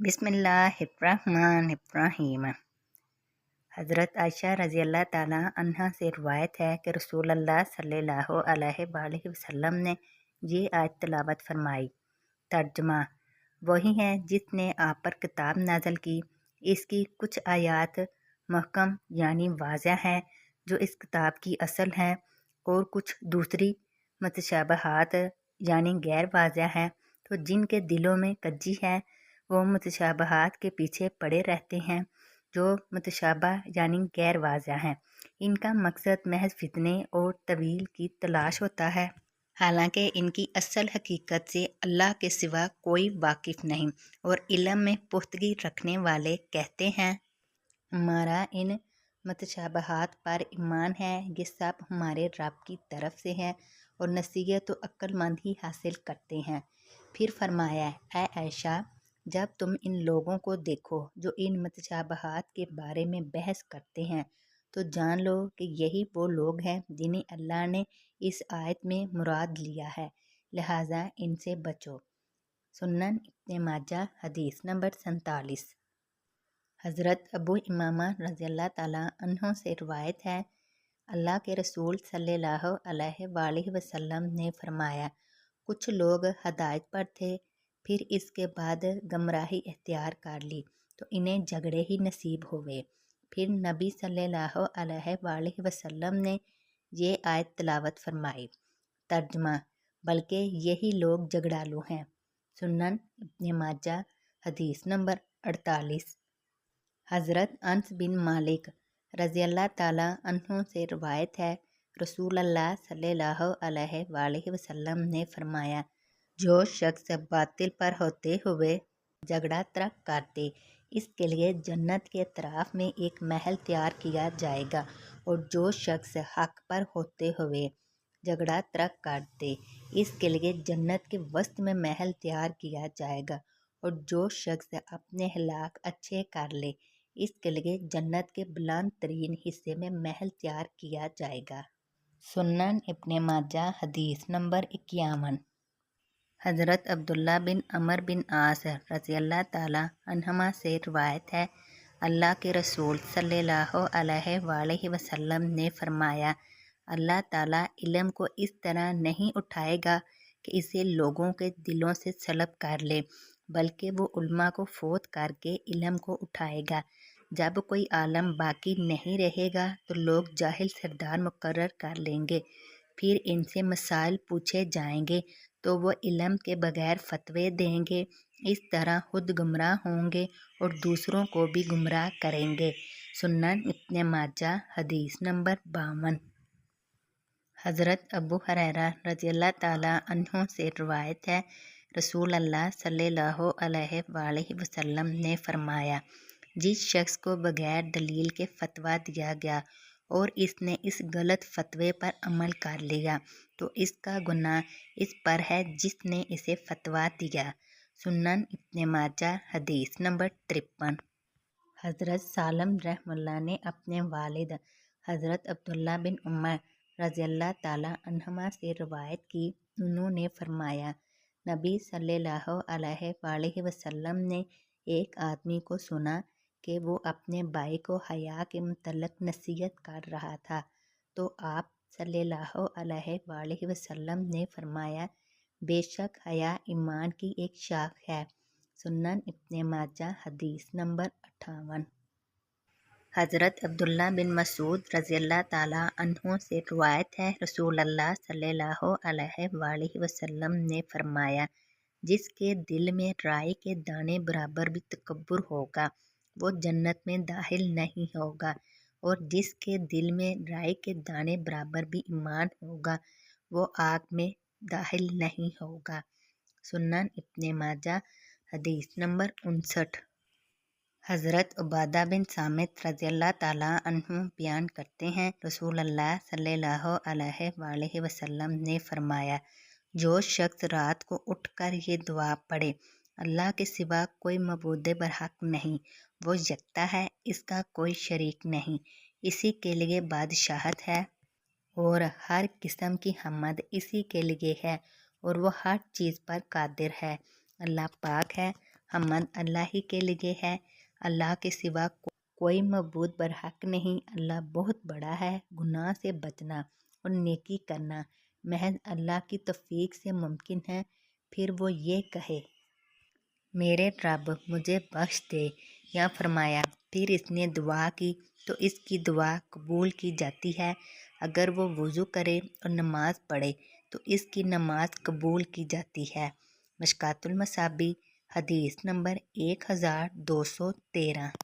बिस्मिल्लाहिर्रहमानिर्रहीम। हज़रत आयशा रज़ी अल्लाह ताला अन्हा से रिवायत है कि रसूल अल्लाह सल्लल्लाहु अलैहि वसल्लम ने ये आयत तिलावत फरमाई। तर्जमा: वही है जिसने आप पर किताब नाज़िल की, इसकी कुछ आयात महकम यानी वाज़ह हैं जो इस किताब की असल हैं, और कुछ दूसरी मुतशाबहात यानी गैर वाज़ह हैं। तो जिनके दिलों में कज्जी है वो मुतशाबहात के पीछे पड़े रहते हैं जो मुतशाबह यानी गैर वाज़ह हैं। इनका मकसद महज फितने और तवील की तलाश होता है, हालांकि इनकी असल हकीकत से अल्लाह के सिवा कोई वाकिफ़ नहीं। और इल्म में पुख्तगी रखने वाले कहते हैं, हमारा इन मुतशाबहात पर ईमान है, ये सब हमारे रब की तरफ से है और नसीहत तो अक्लमंद ही हासिल करते हैं। फिर फरमाया, ऐ आयशा, जब तुम इन लोगों को देखो जो इन मुतशाबहात के बारे में बहस करते हैं तो जान लो कि यही वो लोग हैं जिन्हें अल्लाह ने इस आयत में मुराद लिया है, लिहाजा इनसे बचो। सुन्नन इब्न माजा हदीस नंबर 47। हज़रत अबू इमामा रज़ी अल्लाह ताला अन्हु से रिवायत है, अल्लाह के रसूल सल्लल्लाहु अलैहि वसल्लम ने फरमाया, कुछ लोग हदायत पर थे, फिर इसके बाद गमराही इख्तियार कर ली तो इन्हें झगड़े ही नसीब हुए। फिर नबी सल्लल्लाहु अलैहि वसल्लम ने ये आयत तिलावत फरमाई। तर्जमा: बल्कि यही लोग झगड़ालू हैं। सुन्नन इब्न माजा हदीस नंबर 48। हज़रत अनस बिन मालिक रज़ी अल्लाह ताला अन्हु से रिवायत है, रसूल अल्लाह सल्लल्लाहु अलैहि वसल्लम ने फरमाया, जो शख्स बातिल पर होते हुए झगड़ा तर्क कर दे, इसके लिए जन्नत के अतराफ में एक महल तैयार किया जाएगा, और जो शख्स हक पर होते हुए झगड़ा तर्क कर दे, इसके लिए जन्नत के वस्त में महल तैयार किया जाएगा, और जो शख्स अपने हलाक अच्छे कर ले, इसके लिए जन्नत के बुलंद तरीन हिस्से में महल तैयार किया जाएगा। सुन्नन इब्न माजा हदीस नंबर 51। हज़रत अब्दुल्ला बिन अमर बिन आस रज़ी अल्लाह ताला अन्हुमा से रिवायत है, अल्लाह के रसूल सल्लल्लाहु अलैहि वसल्लम ने फरमाया, अल्लाह ताला इल्म को इस तरह नहीं उठाएगा कि इसे लोगों के दिलों से सलब कर ले, बल्कि वो उल्मा को फोत करके इल्म को उठाएगा। जब कोई आलम बाकी नहीं रहेगा तो लोग जाहिल सरदार मुकर्रर कर लेंगे, फिर इनसे मसाइल पूछे जाएंगे तो वो इल्म के बगैर फतवे देंगे। इस तरह खुद गुमराह होंगे और दूसरों को भी गुमराह करेंगे। सुन्नन इब्न माजा हदीस नंबर 52। हज़रत अबू हुरैरा रज़ी अल्लाह ताला अन्हु से रिवायत है, रसूल अल्लाह सल्लल्लाहु अलैहि वसल्लम ने फरमाया, जिस शख्स को बगैर दलील के फतवा दिया गया और इसने इस गलत फतवे पर अमल कर लिया तो इसका गुनाह इस पर है जिसने इसे फतवा दिया। सुन्नन इब्न माजा हदीस नंबर 53। हज़रत सालम रहमतुल्लाह ने अपने वालिद हज़रत अब्दुल्ला बिन उमर रज़ी अल्लाह ताला अन्हुमा से रिवायत की। उन्होंने फरमाया, नबी सल्लल्लाहु अलैहि वसल्लम ने एक आदमी को सुना कि वो अपने भाई को हया के मुतल्लक नसीहत कर रहा था, तो आप सल्लल्लाहु अलैहि वसल्लम ने फरमाया, बेशक हया ईमान की एक शाख है। सुन्नन इब्न माजा हदीस नंबर 58। हज़रत अब्दुल्ला बिन मसूद रज़ी अल्लाह ताला अन्हु से रिवायत है, रसूल अल्लाह सल्लल्लाहु अलैहि वसल्लम ने फरमाया, जिसके दिल में राई के दाने बराबर भी तकब्बुर होगा वो जन्नत में दाखिल नहीं होगा, और जिसके दिल में राई के दाने बराबर भी ईमान होगा वो आग में दाखिल नहीं होगा। सुन्नन इब्न माजा हदीस नंबर 59। हज़रत उबादा बिन सामित रज़ी अल्लाह ताला अन्हु बयान करते हैं, रसूल अल्लाह सल्लल्लाहु अलैहि वसल्लम ने फरमाया, जो शख्स रात को उठकर ये दुआ पढ़े, अल्लाह के सिवा कोई मबूद बरहक नहीं, वो यकता है, इसका कोई शरीक नहीं, इसी के लिए बादशाहत है और हर किस्म की हम्मद इसी के लिए है, और वो हर चीज़ पर कादिर है। अल्लाह पाक है, حمد اللہ ہی کے لیے ہے، اللہ کے سوا کوئی معبود برحق نہیں، اللہ بہت بڑا ہے۔ گناہ سے بچنا اور نیکی کرنا محض اللہ کی توفیق سے ممکن ہے۔ پھر وہ یہ کہے میرے رب مجھے بخش دے، یا فرمایا پھر اس نے دعا کی تو اس کی دعا قبول کی جاتی ہے۔ اگر وہ وضو کرے اور نماز پڑھے تو اس کی نماز قبول کی جاتی ہے۔ مشکوٰۃ المصابیح حدیث نمبر 1213۔